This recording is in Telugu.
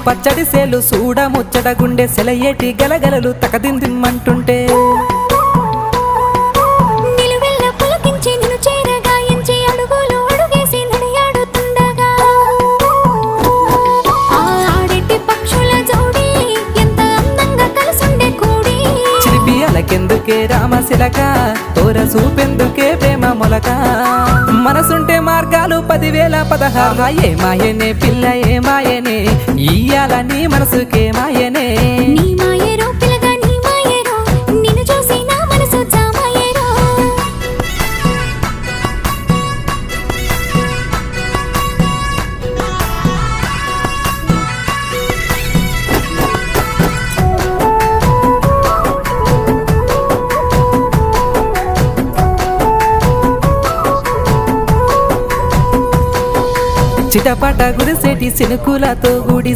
పచ్చడి సేలు సూడ ముచ్చట గుండె సెలయేటి గలగలలు తకదిందిమ్మంటుంటే నిలువెల్ల పులకించి నిన్ను చేరగాయించి అడుగులు అడుగేసి నడియాడుతుండగా ఆడెట్టి పక్షుల జోడి ఎంత అందంగా కలుసుండే కూడి చిలిపి అలకెందుకే రామశిలక తోర చూపెందుకే ప్రేమ మొలక మనసుంటే మార్గాలు 10,016 ఏ మాయనే పిల్ల ఏ మాయనే ఇయ్యాల నీ మనసుకే మాయనే నీ మాయేరో పిల్లగా నీ మాయేరో నిన్ను చూసి నా మనసు జామాయేరో చిటపట గుడిసేటి సినుకులతో గుడి